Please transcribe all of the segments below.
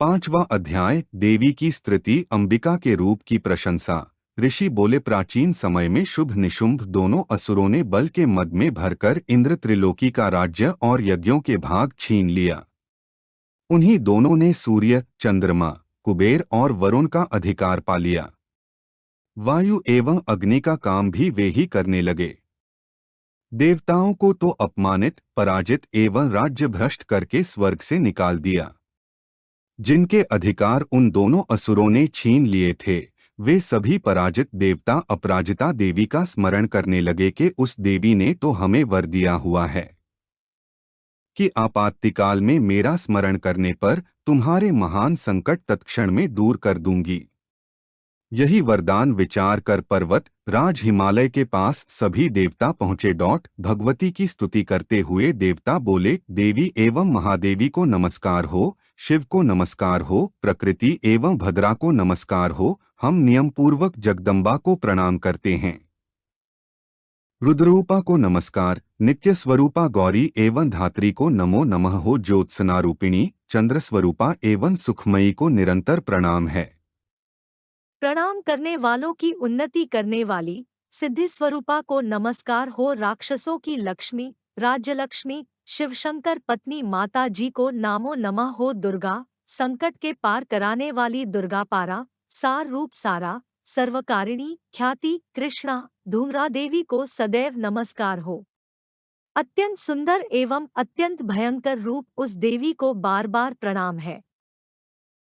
5वां अध्याय देवी की स्तुति अंबिका के रूप की प्रशंसा। ऋषि बोले, प्राचीन समय में शुभ निशुंभ दोनों असुरों ने बल के मद में भरकर इंद्र त्रिलोकी का राज्य और यज्ञों के भाग छीन लिया। उन्हीं दोनों ने सूर्य, चंद्रमा, कुबेर और वरुण का अधिकार पा लिया। वायु एवं अग्नि का काम भी वे ही करने लगे। देवताओं को तो अपमानित, पराजित एवं राज्य भ्रष्ट करके स्वर्ग से निकाल दिया। जिनके अधिकार उन दोनों असुरों ने छीन लिए थे, वे सभी पराजित देवता अपराजिता देवी का स्मरण करने लगे कि उस देवी ने तो हमें वर दिया हुआ है कि आपातकाल में मेरा स्मरण करने पर तुम्हारे महान संकट तत्क्षण में दूर कर दूंगी। यही वरदान विचार कर पर्वत राज हिमालय के पास सभी देवता पहुँचे। भगवती की स्तुति करते हुए देवता बोले, देवी एवं महादेवी को नमस्कार हो, शिव को नमस्कार हो, प्रकृति एवं भद्रा को नमस्कार हो। हम नियम पूर्वक जगदम्बा को प्रणाम करते हैं। रुद्ररूपा को नमस्कार, नित्य स्वरूपा गौरी एवं धात्री को नमो नमः हो। ज्योत्सना रूपिणी चंद्रस्वरूपा एवं सुखमयी को निरंतर प्रणाम है। प्रणाम करने वालों की उन्नति करने वाली सिद्धि स्वरूपा को नमस्कार हो। राक्षसों की लक्ष्मी राज्यलक्ष्मी शिवशंकर पत्नी माता जी को नामो नमः हो। दुर्गा संकट के पार कराने वाली दुर्गा पारा सार रूप सारा सर्वकारिणी ख्याति कृष्णा धूम्रा देवी को सदैव नमस्कार हो। अत्यंत सुंदर एवं अत्यंत भयंकर रूप उस देवी को बार बार प्रणाम है।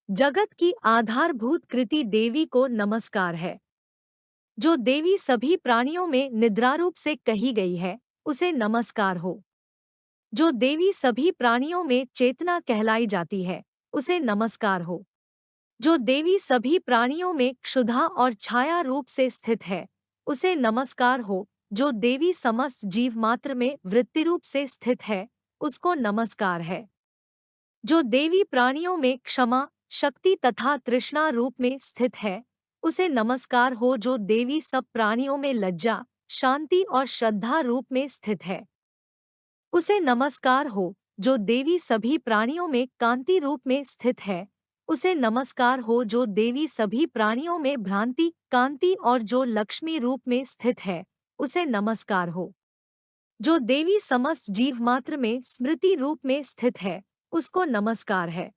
जगत की आधारभूत कृति देवी को नमस्कार है। जो देवी सभी प्राणियों में निद्रारूप से कही गई है, उसे नमस्कार हो। जो देवी सभी प्राणियों में चेतना कहलाई जाती है, उसे नमस्कार हो। जो देवी सभी प्राणियों में क्षुधा और छाया रूप से स्थित है, उसे नमस्कार हो। जो देवी समस्त जीव मात्र में वृत्ति रूप से स्थित है, उसको नमस्कार है। जो देवी प्राणियों में क्षमा शक्ति तथा तृष्णा रूप में स्थित है, उसे नमस्कार हो। जो देवी सब प्राणियों में लज्जा शांति और श्रद्धा रूप में स्थित है, उसे नमस्कार हो। जो देवी सभी प्राणियों में कांति रूप में स्थित है, उसे नमस्कार हो। जो देवी सभी प्राणियों में भ्रांति कांति और जो लक्ष्मी रूप में स्थित है, उसे नमस्कार हो। जो देवी समस्त जीव मात्र में स्मृति रूप में स्थित है, उसको नमस्कार है।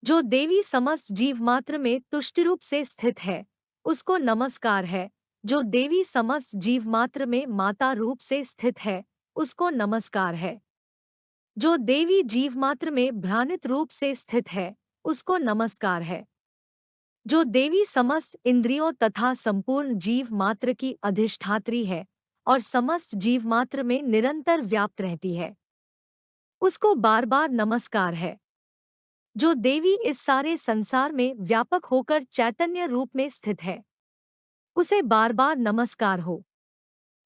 जो देवी समस्त जीव मात्र में तुष्टि रूप से स्थित है, उसको नमस्कार है। जो देवी समस्त जीव मात्र में माता रूप से स्थित है, उसको नमस्कार है। जो देवी जीव मात्र में भ्रानित रूप से स्थित है, उसको नमस्कार है। जो देवी समस्त इंद्रियों तथा संपूर्ण जीव मात्र की अधिष्ठात्री है और समस्त जीव मात्र में निरंतर व्याप्त रहती है, उसको बार बार नमस्कार है। जो देवी इस सारे संसार में व्यापक होकर चैतन्य रूप में स्थित है, उसे बार बार नमस्कार हो।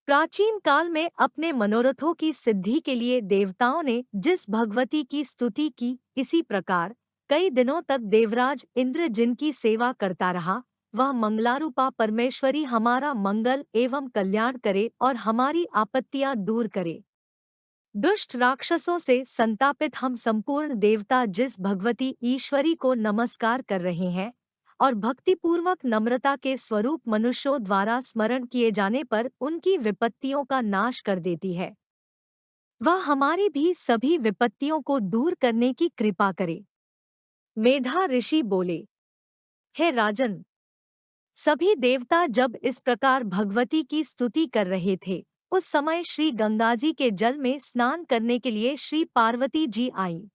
प्राचीन काल में अपने मनोरथों की सिद्धि के लिए देवताओं ने जिस भगवती की स्तुति की, इसी प्रकार कई दिनों तक देवराज इंद्र जिनकी सेवा करता रहा, वह मंगलारूपा परमेश्वरी हमारा मंगल एवं कल्याण करे और हमारी आपत्तियां दूर करे। दुष्ट राक्षसों से संतापित हम संपूर्ण देवता जिस भगवती ईश्वरी को नमस्कार कर रहे हैं और भक्तिपूर्वक नम्रता के स्वरूप मनुष्यों द्वारा स्मरण किए जाने पर उनकी विपत्तियों का नाश कर देती है, वह हमारी भी सभी विपत्तियों को दूर करने की कृपा करे। मेधा ऋषि बोले, हे राजन, सभी देवता जब इस प्रकार भगवती की स्तुति कर रहे थे, उस समय श्री गंगाजी के जल में स्नान करने के लिए श्री पार्वती जी आई।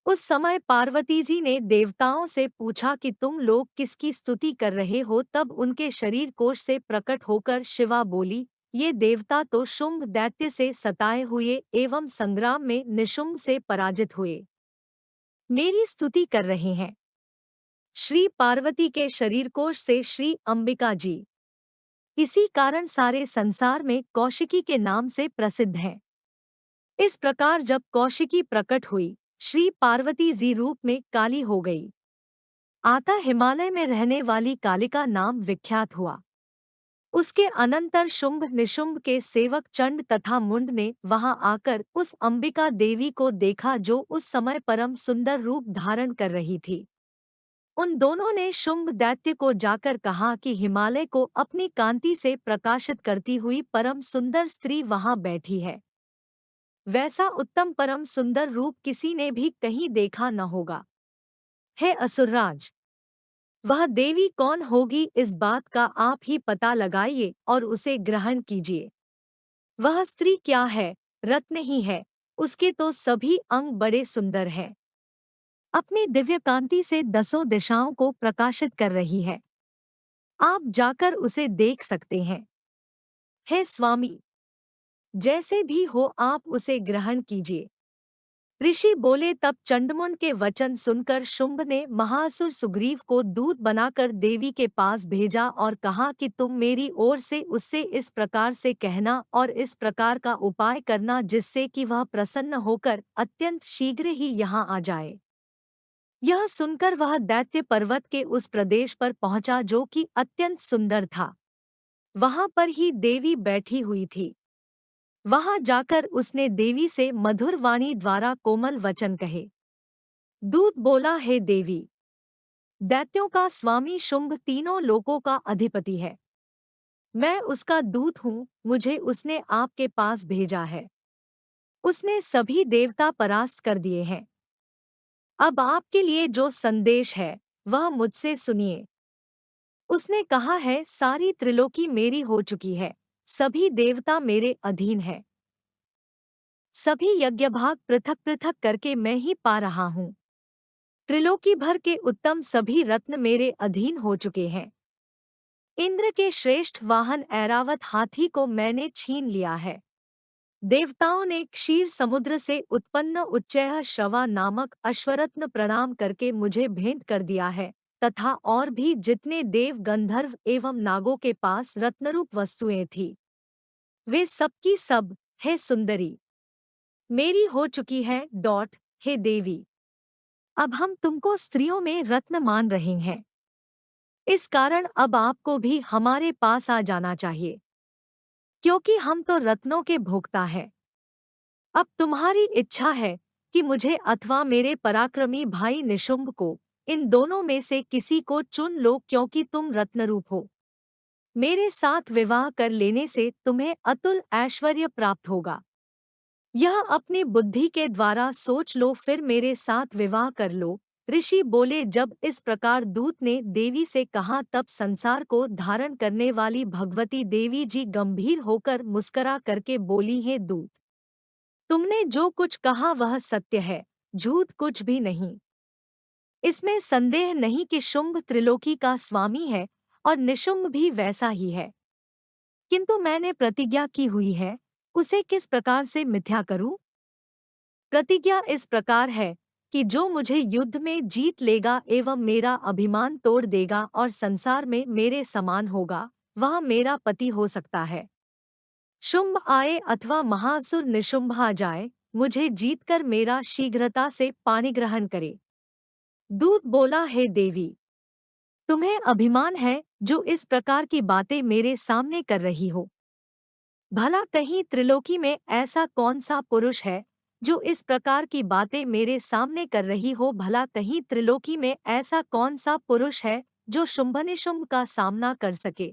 उस समय पार्वती जी ने देवताओं से पूछा कि तुम लोग किसकी स्तुति कर रहे हो। तब उनके शरीर कोश से प्रकट होकर शिवा बोली, ये देवता तो शुंभ दैत्य से सताए हुए एवं संग्राम में निशुंभ से पराजित हुए मेरी स्तुति कर रहे हैं। श्री पार्वती के शरीर कोश से श्री अंबिका जी इसी कारण सारे संसार में कौशिकी के नाम से प्रसिद्ध है। इस प्रकार जब कौशिकी प्रकट हुई, श्री पार्वती जी रूप में काली हो गई। आता हिमालय में रहने वाली कालिका नाम विख्यात हुआ। उसके अनंतर शुंभ निशुंभ के सेवक चंड तथा मुंड ने वहां आकर उस अंबिका देवी को देखा जो उस समय परम सुंदर रूप धारण कर रही थी। उन दोनों ने शुंभ दैत्य को जाकर कहा कि हिमालय को अपनी कांति से प्रकाशित करती हुई परम सुंदर स्त्री वहां बैठी है। वैसा उत्तम परम सुंदर रूप किसी ने भी कहीं देखा न होगा। हे असुरराज, वह देवी कौन होगी, इस बात का आप ही पता लगाइए और उसे ग्रहण कीजिए। वह स्त्री क्या है? रत्न ही है। उसके तो सभी अंग बड़े सुंदर हैं। अपनी दिव्य कांति से दसों दिशाओं को प्रकाशित कर रही है। आप जाकर उसे देख सकते हैं। हे स्वामी, जैसे भी हो आप उसे ग्रहण कीजिए। ऋषि बोले। तब चंडमुंड के वचन सुनकर शुंभ ने महासुर सुग्रीव को दूत बनाकर देवी के पास भेजा और कहा कि तुम मेरी ओर से उससे इस प्रकार से कहना और इस प्रकार का उपाय करना जिससे कि वह प्रसन्न होकर अत्यंत शीघ्र ही यहाँ आ जाए। यह सुनकर वह दैत्य पर्वत के उस प्रदेश पर पहुंचा जो कि अत्यंत सुंदर था। वहां पर ही देवी बैठी हुई थी। वहां जाकर उसने देवी से मधुर वाणी द्वारा कोमल वचन कहे। दूत बोला, हे देवी, दैत्यों का स्वामी शुंभ तीनों लोकों का अधिपति है। मैं उसका दूत हूँ, मुझे उसने आपके पास भेजा है। उसने सभी देवता परास्त कर दिए हैं। अब आपके लिए जो संदेश है वह मुझसे सुनिए। उसने कहा है, सारी त्रिलोकी मेरी हो चुकी है, सभी देवता मेरे अधीन है। सभी यज्ञभाग पृथक पृथक करके मैं ही पा रहा हूँ। त्रिलोकी भर के उत्तम सभी रत्न मेरे अधीन हो चुके हैं। इंद्र के श्रेष्ठ वाहन ऐरावत हाथी को मैंने छीन लिया है। देवताओं ने क्षीर समुद्र से उत्पन्न उच्चैः श्रवा नामक अश्वरत्न प्रणाम करके मुझे भेंट कर दिया है, तथा और भी जितने देव गंधर्व एवं नागों के पास रत्नरूप वस्तुएं थी, वे सबकी सब, हे सुंदरी, मेरी हो चुकी है। हे देवी, अब हम तुमको स्त्रियों में रत्न मान रहे हैं। इस कारण अब आपको भी हमारे पास आ जाना चाहिए, क्योंकि हम तो रत्नों के भोक्ता हैं। अब तुम्हारी इच्छा है कि मुझे अथवा मेरे पराक्रमी भाई निशुंभ को, इन दोनों में से किसी को चुन लो, क्योंकि तुम रत्नरूप हो। मेरे साथ विवाह कर लेने से तुम्हें अतुल ऐश्वर्य प्राप्त होगा। यह अपनी बुद्धि के द्वारा सोच लो, फिर मेरे साथ विवाह कर लो। ऋषि बोले। जब इस प्रकार दूत ने देवी से कहा तब संसार को धारण करने वाली भगवती देवी जी गंभीर होकर मुस्करा करके बोली, हे दूत, तुमने जो कुछ कहा वह सत्य है, झूठ कुछ भी नहीं। इसमें संदेह नहीं कि शुंभ त्रिलोकी का स्वामी है और निशुंभ भी वैसा ही है। किंतु मैंने प्रतिज्ञा की हुई है, उसे किस प्रकार से मिथ्या करूं? प्रतिज्ञा इस प्रकार है कि जो मुझे युद्ध में जीत लेगा एवं मेरा अभिमान तोड़ देगा और संसार में मेरे समान होगा, वह मेरा पति हो सकता है। शुंभ आए अथवा महासुर निशुंभ आ जाए, मुझे जीतकर मेरा शीघ्रता से पाणिग्रहण करे। दूत बोला, हे देवी, तुम्हें अभिमान है जो इस प्रकार की बातें मेरे सामने कर रही हो। भला कहीं त्रिलोकी में ऐसा कौन सा पुरुष है जो इस प्रकार की बातें मेरे सामने कर रही हो? भला कहीं त्रिलोकी में ऐसा कौन सा पुरुष है जो शुंभनिशुंभ का सामना कर सके?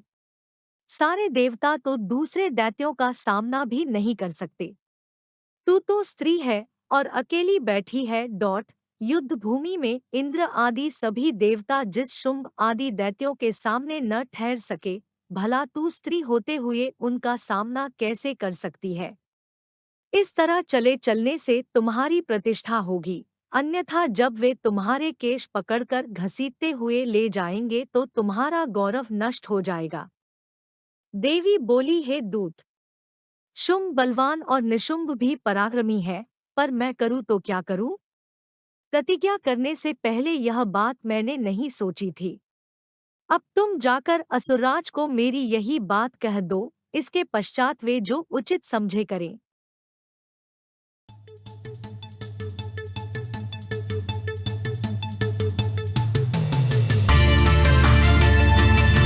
सारे देवता तो दूसरे दैत्यों का सामना भी नहीं कर सकते। तू तो स्त्री है और अकेली बैठी है। युद्ध भूमि में इंद्र आदि सभी देवता जिस शुंभ आदि दैत्यों के सामने न ठहर सके, भला तू स्त्री होते हुए उनका सामना कैसे कर सकती है? इस तरह चले चलने से तुम्हारी प्रतिष्ठा होगी, अन्यथा जब वे तुम्हारे केश पकड़कर घसीटते हुए ले जाएंगे तो तुम्हारा गौरव नष्ट हो जाएगा। देवी बोली, हे दूत, शुंभ बलवान और निशुंभ भी पराक्रमी है, पर मैं करूँ तो क्या करूँ? प्रतिज्ञा करने से पहले यह बात मैंने नहीं सोची थी। अब तुम जाकर असुरराज को मेरी यही बात कह दो, इसके पश्चात वे जो उचित समझे करें।